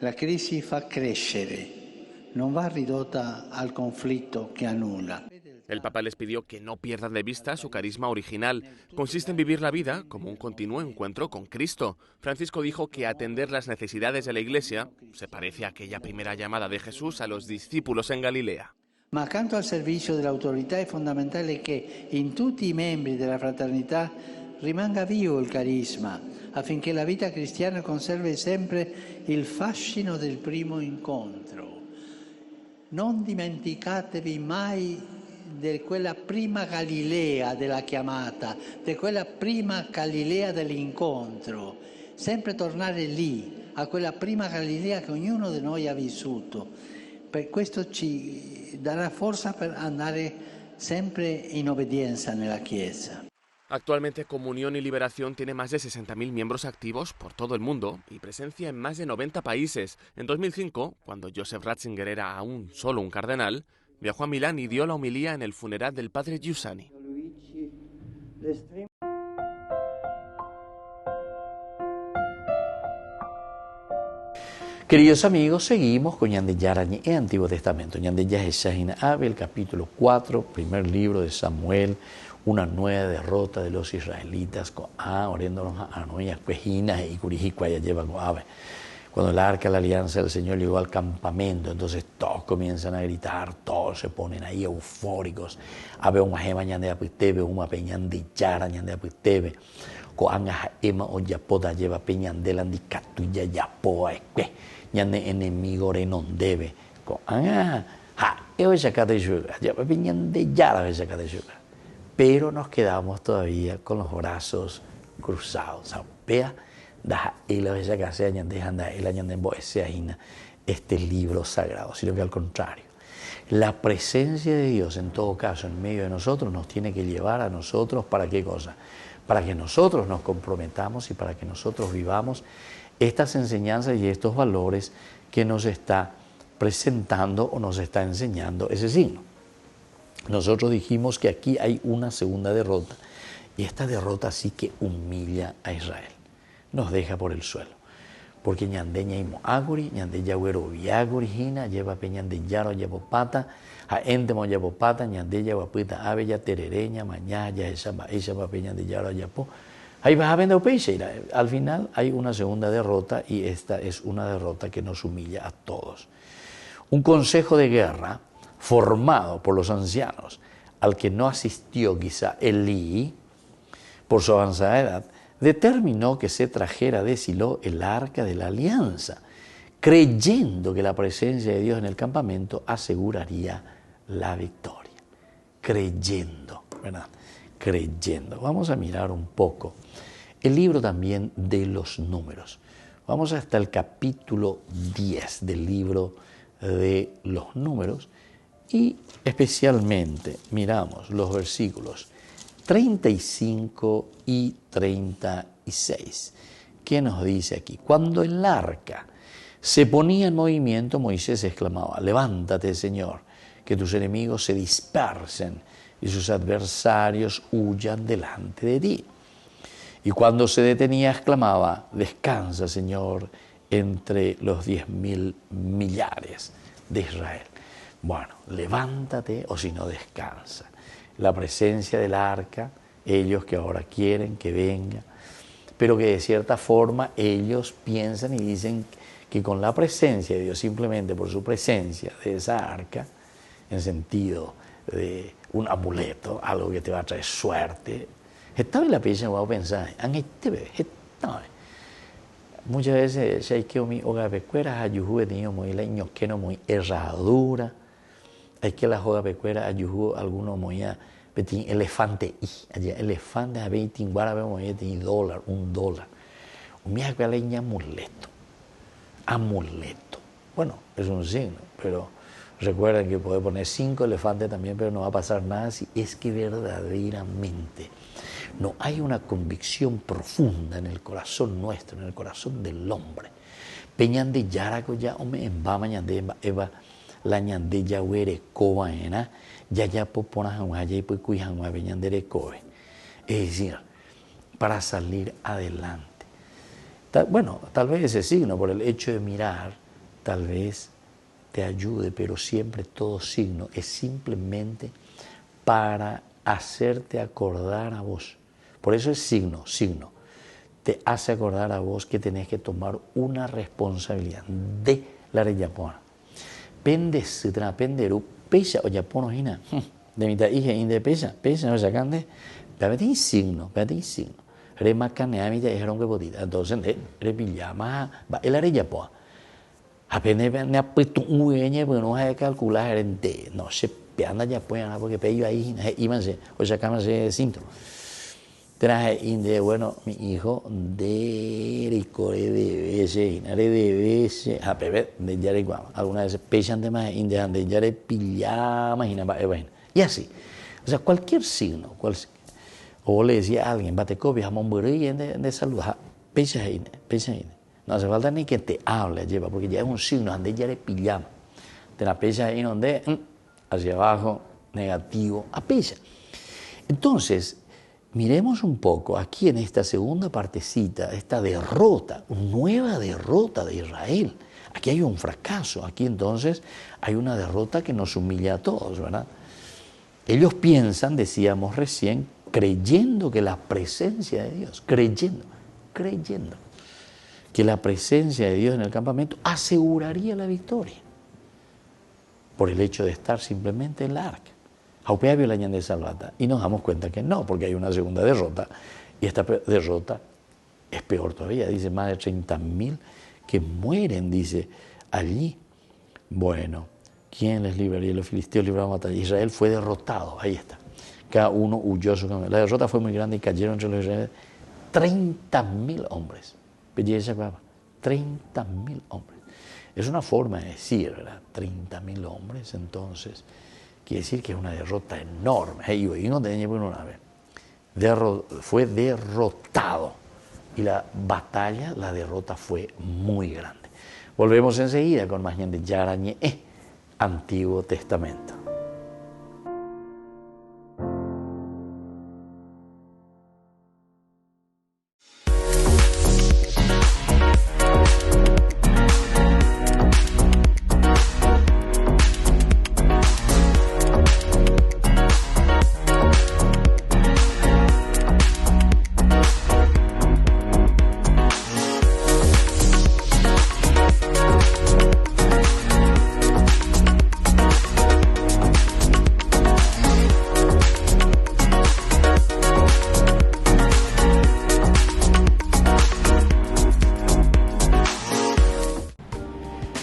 La crisi fa crescere, non va ridotta al conflitto che annulla. El Papa les pidió que no pierdan de vista su carisma original. Consiste en vivir la vida como un continuo encuentro con Cristo. Francisco dijo que atender las necesidades de la Iglesia se parece a aquella primera llamada de Jesús a los discípulos en Galilea. Ma accanto al servizio dell'autorità è fondamentale che in tutti i membri della fraternità rimanga vivo il carisma, affinché la vita cristiana conservi sempre il fascino del primo incontro. Non dimenticatevi mai di quella prima Galilea della chiamata, di quella prima Galilea dell'incontro. Sempre tornare lì, a quella prima Galilea che ognuno di noi ha vissuto. Per questo ci darà forza per andare sempre in obbedienza nella Chiesa. Actualmente Comunión y Liberación tiene más de 60.000 miembros activos por todo el mundo y presencia en más de 90 países. En 2005, cuando Joseph Ratzinger era aún solo un cardenal, viajó a Milán y dio la homilía en el funeral del padre Giussani. Queridos amigos, seguimos con Ñande Yarañe en Antiguo Testamento. Ñande Yaheshahina Abel, capítulo 4, primer libro de Samuel, una nueva derrota de los israelitas. Oriéndonos a Noías, Cuejinas y Curijicuaya lleva Goabe. Cuando el arca de la alianza del Señor llegó al campamento, entonces todos comienzan a gritar, todos se ponen ahí eufóricos. Abe una gema Ñande Apitebe, una peñande Yara Ñande Apitebe. Coanga ema o yapoda lleva peñandela andi catuya yapoa esque. Ñande enemigo renon debe. Coanga eo sacate yuga. Lleva peñande yara sacate yuga. Pero nos quedamos todavía con los brazos cruzados. Vea, da ela sacase ñande anda ela ñande boeseaina este libro sagrado, sino que al contrario. La presencia de Dios, en todo caso, en medio de nosotros, nos tiene que llevar a nosotros, ¿para qué cosa? Para que nosotros nos comprometamos y para que nosotros vivamos estas enseñanzas y estos valores que nos está presentando o nos está enseñando ese signo. Nosotros dijimos que aquí hay una segunda derrota y esta derrota sí que humilla a Israel, nos deja por el suelo. Porque ñandeña imo aguri, ñande yagüero viaguri hina, lleva peñande yaro yabopata, a ente mo yabopata, ñande yaguapita ave ya terereña, mañana ya esa va peñande yaro yapo. Ahí vas a vender peixe. Al final hay una segunda derrota y esta es una derrota que nos humilla a todos. Un consejo de guerra formado por los ancianos, al que no asistió quizá Elí por su avanzada edad, determinó que se trajera de Silo el arca de la alianza, creyendo que la presencia de Dios en el campamento aseguraría la victoria. Creyendo, ¿verdad? Creyendo. Vamos a mirar un poco el libro también de los números. Vamos hasta el capítulo 10 del libro de los números y especialmente miramos los versículos 35 y 36. ¿Qué nos dice aquí? Cuando el arca se ponía en movimiento, Moisés exclamaba: levántate, Señor, que tus enemigos se dispersen y sus adversarios huyan delante de ti. Y cuando se detenía, exclamaba: descansa, Señor, entre los 10.000 millares de Israel. Bueno, levántate o si no, descansa. La presencia del arca, ellos que ahora quieren que venga, pero que de cierta forma ellos piensan y dicen que con la presencia de Dios, simplemente por su presencia de esa arca, en sentido de un amuleto, algo que te va a traer suerte. Estaba en la pieza, voy a pensar, muchas veces ya hay que mi hoga pecuera ayuhu tenido muy la ñoqueno muy herradura, hay que la hoga pecuera ayuhu alguno muy betin elefante y allá elefante a 20 guara muy de $1. Un mía que leña amuleto. Bueno, es un signo, pero recuerden que puede poner 5 elefantes también, pero no va a pasar nada si es que verdaderamente no hay una convicción profunda en el corazón nuestro, en el corazón del hombre. Peñan de yaraco ya ome en ba mañande eva la ñande ya huere coba ena ya popona hanwaya y pues cuy hanwa peñan de cobe. Es decir, para salir adelante. Bueno, tal vez ese signo, por el hecho de mirar, tal vez te ayude, pero siempre todo signo es simplemente para hacerte acordar a vos. Por eso es signo. Te hace acordar a vos que tenés que tomar una responsabilidad de la reyapona. Pende sutra penderu pesa o yapono hina. De mitad hija inde pesa no sacande. Pete signo. Remakane a mitad dijeron que potita. Entonces, repillama va el areyapoa. Apenas me ha puesto un hueñe, porque no hay que calcular gente. No se peanda ya pueden, porque pello ahí, íbanse, o sacámase de cinto. Traje inde, bueno, mi hijo de ricore de veces, a pepe, de yare guama. Algunas veces pechan de más, inde, de yare pillama, y así. O sea, cualquier signo, o le decía a alguien, bate copia, jamón burrí, de salud, pecha inde. No hace falta ni que te hable, lleva, porque ya es un signo, donde ya le pillamos. De la pecha ahí donde, hacia abajo, negativo, a pecha. Entonces, miremos un poco aquí en esta segunda partecita, esta derrota, nueva derrota de Israel. Aquí hay un fracaso, aquí entonces hay una derrota que nos humilla a todos, ¿verdad? Ellos piensan, decíamos recién, creyendo que la presencia de Dios, creyendo que la presencia de Dios en el campamento aseguraría la victoria por el hecho de estar simplemente en la arca. Y nos damos cuenta que no, porque hay una segunda derrota, y esta derrota es peor todavía. Dice más de 30.000 que mueren, dice allí. Bueno, ¿quién les libraría? Los filisteos libraron batalla. Israel fue derrotado, ahí está. Cada uno huyó su camino. La derrota fue muy grande y cayeron entre los israelíes 30.000 hombres. 30.000 hombres. Es una forma de decir, ¿verdad? 30.000 hombres, entonces, quiere decir que es una derrota enorme. Fue derrotado. Y la batalla, la derrota fue muy grande. Volvemos enseguida con más ñande yarañe, Antiguo Testamento.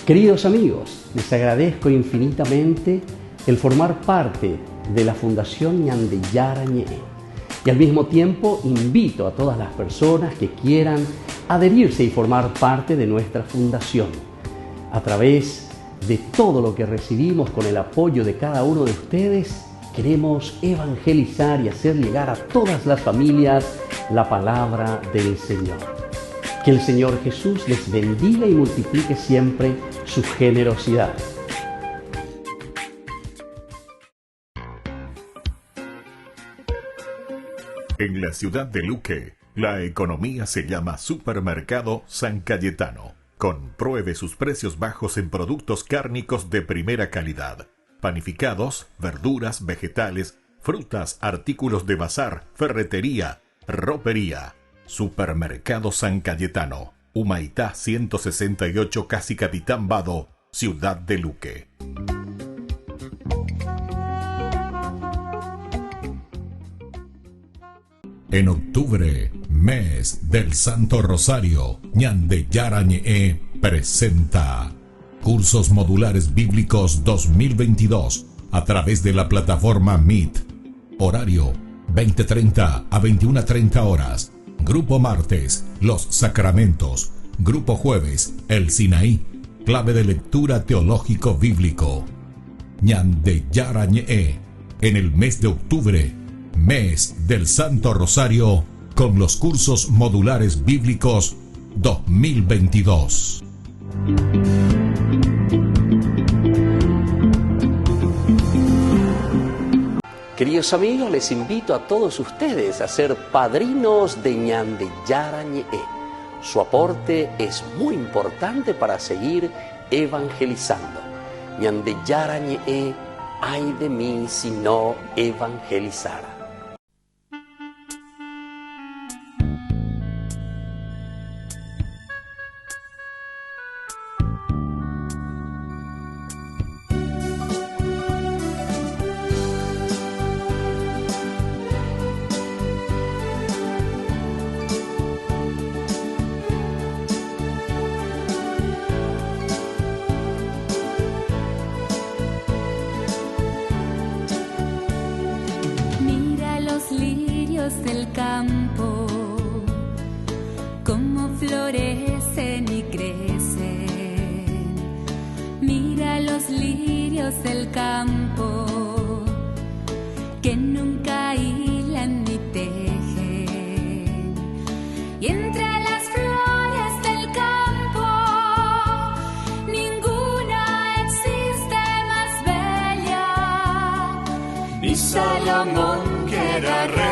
Queridos amigos, les agradezco infinitamente el formar parte de la Fundación Ñande Yarañe y al mismo tiempo invito a todas las personas que quieran adherirse y formar parte de nuestra fundación. A través de todo lo que recibimos con el apoyo de cada uno de ustedes, queremos evangelizar y hacer llegar a todas las familias la palabra del Señor. Que el Señor Jesús les bendiga y multiplique siempre su generosidad. En la ciudad de Luque, la economía se llama Supermercado San Cayetano. Compruebe sus precios bajos en productos cárnicos de primera calidad. Panificados, verduras, vegetales, frutas, artículos de bazar, ferretería, ropería. Supermercado San Cayetano, Humaitá 168, Casi Capitán Vado, ciudad de Luque. En octubre, mes del Santo Rosario, Ñande Yarañe presenta Cursos Modulares Bíblicos 2022 a través de la plataforma Meet. Horario 20:30 a 21:30 horas. Grupo martes, Los Sacramentos. Grupo jueves, El Sinaí, clave de lectura teológico bíblico. Ñande Yarañe, en el mes de octubre, mes del Santo Rosario, con los cursos modulares bíblicos 2022. Queridos amigos, les invito a todos ustedes a ser padrinos de Ñande Yarañe. Su aporte es muy importante para seguir evangelizando. Ñande Yarañe, ay de mí si no evangelizara. Del campo, cómo florecen y crecen. Mira los lirios del campo, que nunca hilan ni tejen. Y entre las flores del campo, ninguna existe más bella. Ni Salomón, que era rey,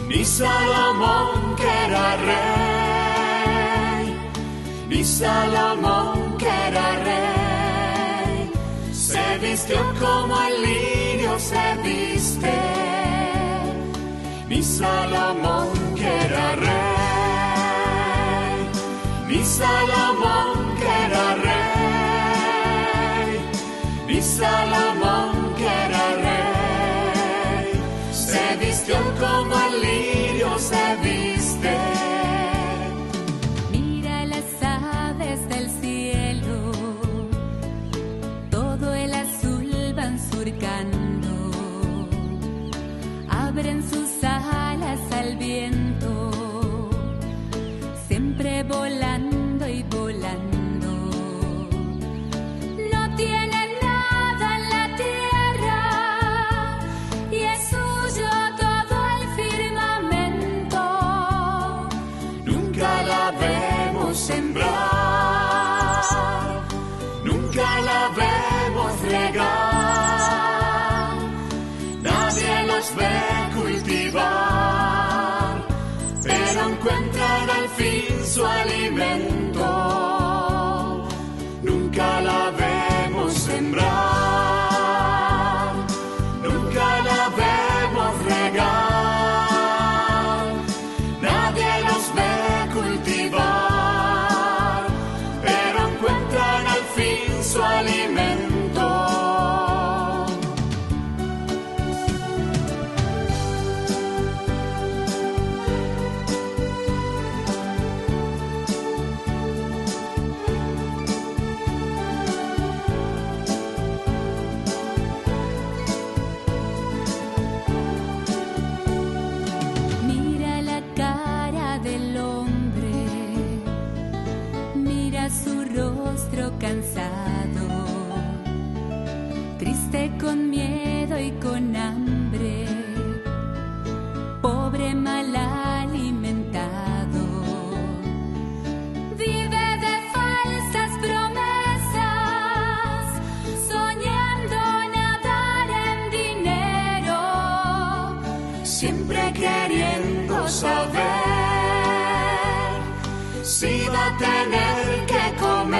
ni Salomón, que era rey, ni Salomón, que era rey, se vistió como el lirio se viste. Ni Salomón, que era rey, ni Salomón, que era rey, ni Salomón, que era rey, se vistió como el lirio se viste. Mira las aves del cielo, todo el azul van surcando, abren sus alas al viento, siempre volando y volando. No tienen nada en la tierra y es suyo todo el firmamento. Nunca la vemos sembrar, nunca la vemos regar, nadie los ve cultivar, pero encuentran al fin su alimento. Nunca la vemos sembrar, nunca la vemos regar, nadie los ve cultivar, pero encuentran al fin su alimento. siempre queriendo saber si va a tener que comer,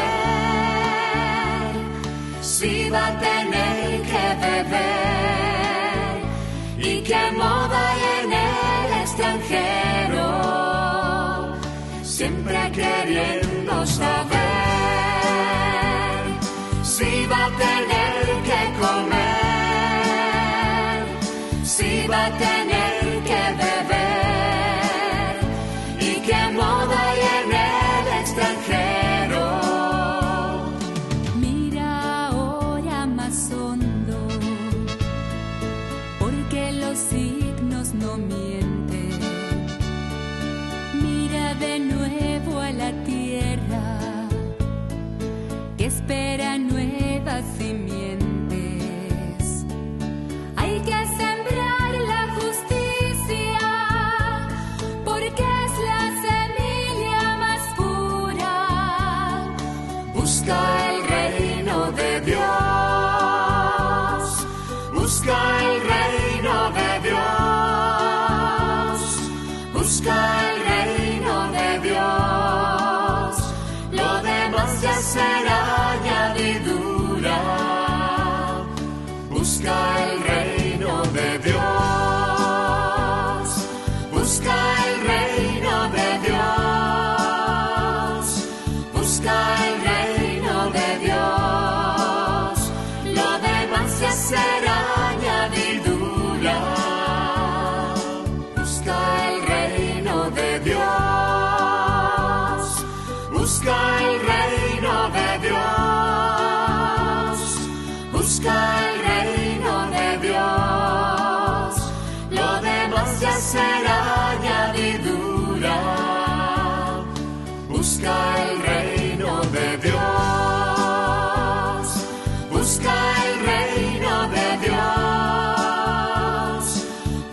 si va a tener que beber y qué moda hay en el extranjero, siempre queriendo saber si va a tener que comer, si va a tener que beber y qué moda hay en el extranjero. Mira ahora más hondo, porque los signos no mienten. Mira de nuevo a la tierra que espera nuevas simientes. Hay que sembrar la justicia, porque es la semilla más pura. Busca el reino de Dios, busca el reino de Dios, busca el reino de Dios, lo demás ya será añadidura. Busca el reino de Dios, busca el reino de Dios, busca el reino de Dios, lo demás ya será añadidura. Busca el reino de Dios, busca el reino de Dios, busca el reino de Dios, lo demás ya será añadidura. Busca el reino de Dios, busca el reino de Dios,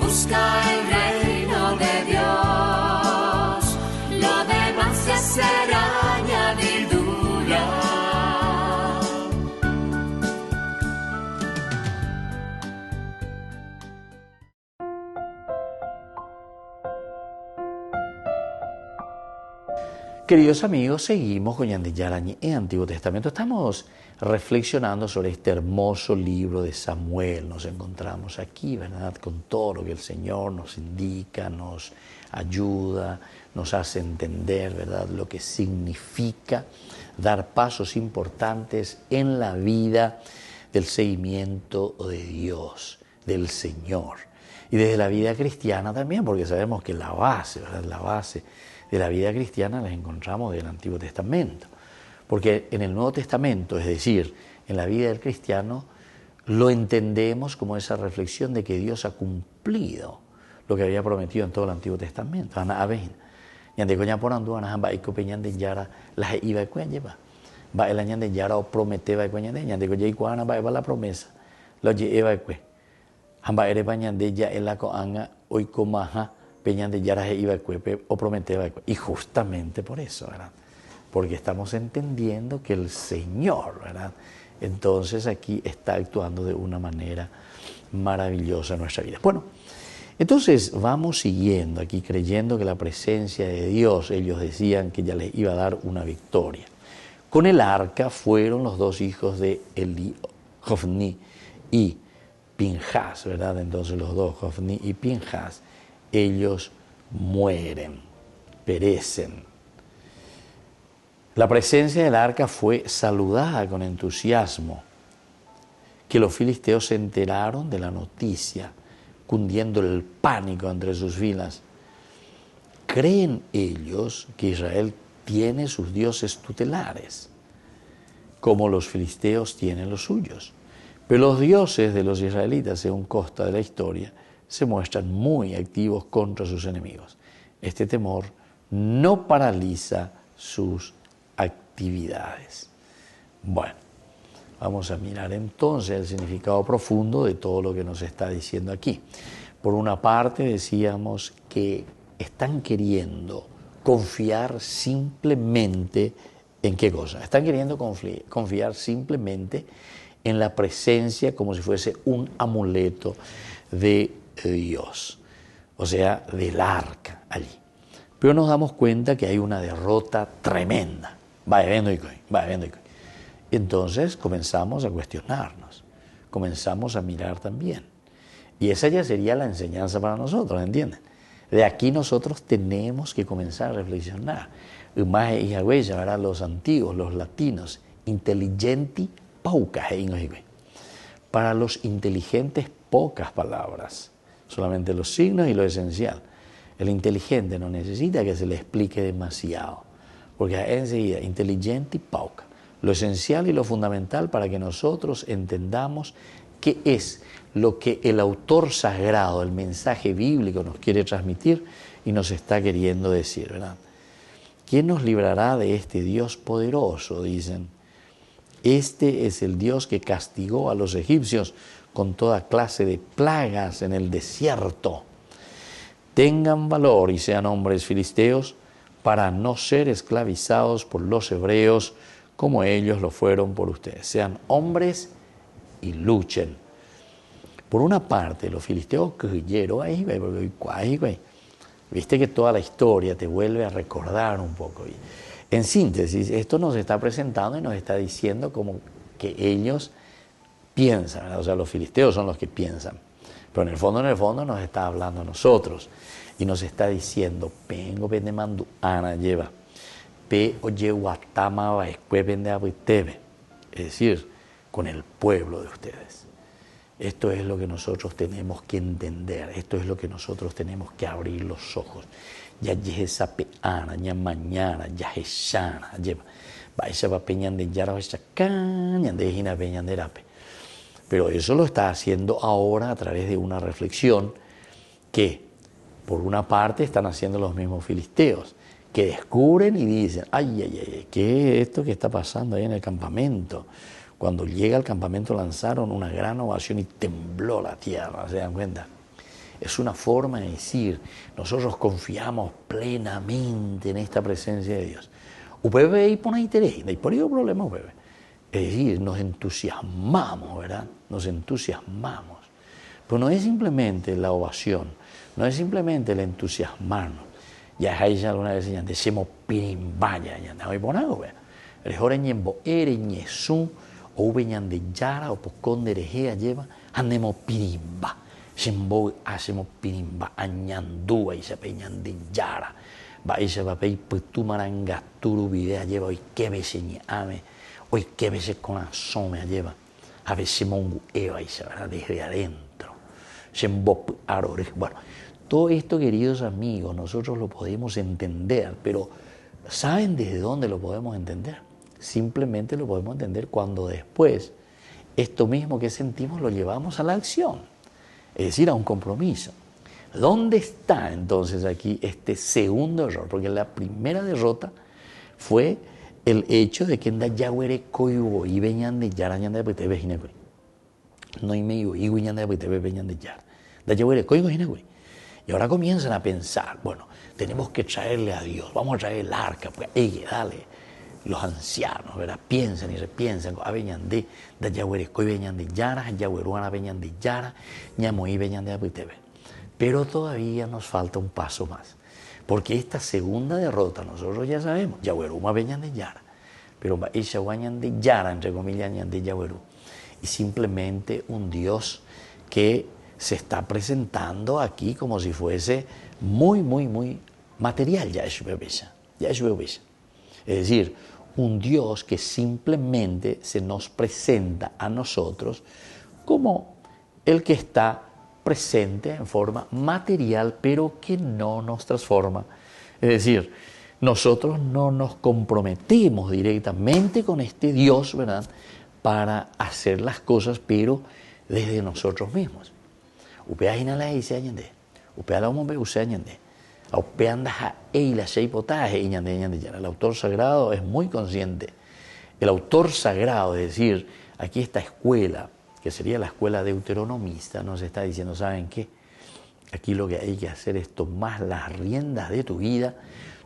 busca el reino de Dios, lo demás ya será añadidura. Queridos amigos, seguimos con Ñande Yarañe en Antiguo Testamento. Estamos reflexionando sobre este hermoso libro de Samuel. Nos encontramos aquí, ¿verdad?, con todo lo que el Señor nos indica, nos ayuda, nos hace entender, ¿verdad?, lo que significa dar pasos importantes en la vida del seguimiento de Dios, del Señor. Y desde la vida cristiana también, porque sabemos que la base, ¿verdad?, la base de la vida cristiana las encontramos del Antiguo Testamento. Porque en el Nuevo Testamento, es decir, en la vida del cristiano, lo entendemos como esa reflexión de que Dios ha cumplido lo que había prometido en todo el Antiguo Testamento. Ana aben, ñande coña porandu ana hamba iko peñande yara las iba cuña va. Va el ñande yara o prometeba cuña de ñande coña iguana va la promesa. Lo lleva cue. Hamba ere pañande ya el la coanga hoy comaja peñande yara iba cue o prometeba. Y justamente por eso, ¿verdad? Porque estamos entendiendo que el Señor, ¿verdad?, entonces aquí está actuando de una manera maravillosa en nuestra vida. Bueno, entonces vamos siguiendo aquí creyendo que la presencia de Dios, ellos decían que ya les iba a dar una victoria. Con el arca fueron los dos hijos de Eli, Hofni y Pinjas, ¿verdad? Entonces los dos, Hofni y Pinjas, ellos mueren, perecen. La presencia del arca fue saludada con entusiasmo, que los filisteos se enteraron de la noticia, cundiendo el pánico entre sus filas. Creen ellos que Israel tiene sus dioses tutelares, como los filisteos tienen los suyos. Pero los dioses de los israelitas, según consta de la historia, se muestran muy activos contra sus enemigos. Este temor no paraliza sus actividades. Bueno, vamos a mirar entonces el significado profundo de todo lo que nos está diciendo aquí. Por una parte decíamos que están queriendo confiar simplemente en qué cosa. Están queriendo confiar simplemente en la presencia como si fuese un amuleto de Dios. o sea, del arca allí. Pero nos damos cuenta que hay una derrota tremenda. Va viendo y va viendo y entonces comenzamos a cuestionarnos, comenzamos a mirar también. Y esa ya sería la enseñanza para nosotros, ¿entienden? De aquí nosotros tenemos que comenzar a reflexionar. Más hija ¿verdad? Los antiguos, los latinos, inteligenti paucas. Para los inteligentes pocas palabras, solamente los signos y lo esencial. El inteligente no necesita que se le explique demasiado, porque enseguida, inteligente y pauca, lo esencial y lo fundamental para que nosotros entendamos qué es lo que el autor sagrado, el mensaje bíblico nos quiere transmitir y nos está queriendo decir, ¿verdad? ¿Quién nos librará de este Dios poderoso? Dicen. Este es el Dios que castigó a los egipcios con toda clase de plagas en el desierto. Tengan valor y sean hombres filisteos para no ser esclavizados por los hebreos como ellos lo fueron por ustedes. Sean hombres y luchen. Por una parte, los filisteos guerreros, viste que toda la historia te vuelve a recordar un poco. En síntesis, esto nos está presentando y nos está diciendo como que ellos piensan, ¿verdad? O sea, los filisteos son los que piensan. Pero en el fondo nos está hablando a nosotros y nos está diciendo, pengo pendemandu ana lleva, pe oye guatama va escuepen de abuitebe, es decir, con el pueblo de ustedes. Esto es lo que nosotros tenemos que entender, esto es lo que nosotros tenemos que abrir los ojos. Ya esa peana, ya mañana, ya eshana, lleva, va esa va peñan de yara, va esa caña de hina peñan de rape. Pero eso lo está haciendo ahora a través de una reflexión que, por una parte, están haciendo los mismos filisteos, que descubren y dicen, ay, ¿qué es esto que está pasando ahí en el campamento? Cuando llega al campamento lanzaron una gran ovación y tembló la tierra, ¿se dan cuenta? Es una forma de decir, nosotros confiamos plenamente en esta presencia de Dios. Upebe y pone interés, y por ello problema upebe. Es decir, nos entusiasmamos, ¿verdad? Nos entusiasmamos. Pero no es simplemente la ovación, no es simplemente el entusiasmarnos. Ya hay alguna vez ya decimos pirimbaya, ya no hay bonado, ¿verdad? El joreñembo ereñesú o ubeñan de yara o pocón de rejea lleva andemos pirimba. Sembo hacemos pirimba añandúa y se peñan de yara. Va y se va a pedir putumaranga turu videa lleva hoy que veces ame. Hoy que veces con asome lleva, a veces mongu eva y se verá desde adentro. Bueno, todo esto, queridos amigos, nosotros lo podemos entender, pero ¿saben desde dónde lo podemos entender? Simplemente lo podemos entender cuando después esto mismo que sentimos lo llevamos a la acción, es decir, a un compromiso. ¿Dónde está entonces aquí este segundo error? Porque la primera derrota fue el hecho de que en Dayagüere coigo y veñan de yara ñan de pete vejinegüe. No hay medio y ñan de pete veñan de yara. Dayagüere coigo jinegüe. Y ahora comienzan a pensar, bueno, tenemos que traerle a Dios, vamos a traer el arca, pues, dale. Los ancianos, ¿verdad? Piensan y repiensan, a veñan de Dayagüere coi veñan de yara, Dayagüeruana veñan de yara, ñamoí veñan de pete. Pero todavía nos falta un paso más. Porque esta segunda derrota, nosotros ya sabemos, Yagüeruma veñan de Yara, pero ella guañan de Yara, entre comillas, ñan de Yagüerú. Y simplemente un Dios que se está presentando aquí como si fuese muy material, ya es bebesa. Es decir, un Dios que simplemente se nos presenta a nosotros como el que está presente en forma material, pero que no nos transforma. Es decir, nosotros no nos comprometemos directamente con este Dios, ¿verdad?, para hacer las cosas, pero desde nosotros mismos. Upea hinala dice añande, upea la hombre use añande, upea anda y la sheipotaje añande. El autor sagrado es muy consciente. El autor sagrado, es decir, aquí esta escuela, que sería la escuela deuteronomista, nos está diciendo, ¿saben qué? Aquí lo que hay que hacer es tomar las riendas de tu vida,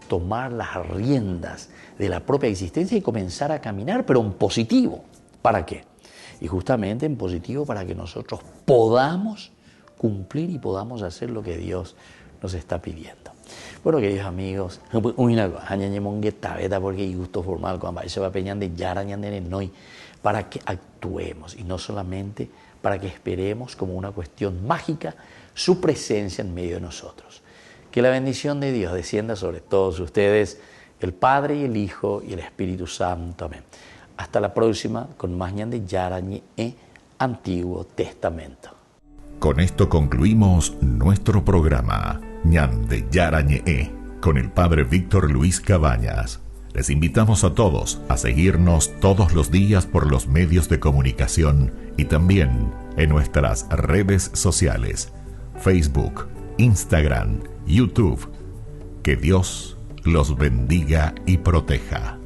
tomar las riendas de la propia existencia y comenzar a caminar, pero en positivo. ¿Para qué? Y justamente en positivo para que nosotros podamos cumplir y podamos hacer lo que Dios nos está pidiendo. Bueno, queridos amigos, porque gusto formal para que actuemos y no solamente para que esperemos como una cuestión mágica su presencia en medio de nosotros. Que la bendición de Dios descienda sobre todos ustedes, el Padre y el Hijo y el Espíritu Santo. Amén. Hasta la próxima con más Ñande Yarañe Antiguo Testamento. Con esto concluimos nuestro programa Ñande Yarañe con el Padre Víctor Luis Cabañas. Les invitamos a todos a seguirnos todos los días por los medios de comunicación y también en nuestras redes sociales, Facebook, Instagram, YouTube. Que Dios los bendiga y proteja.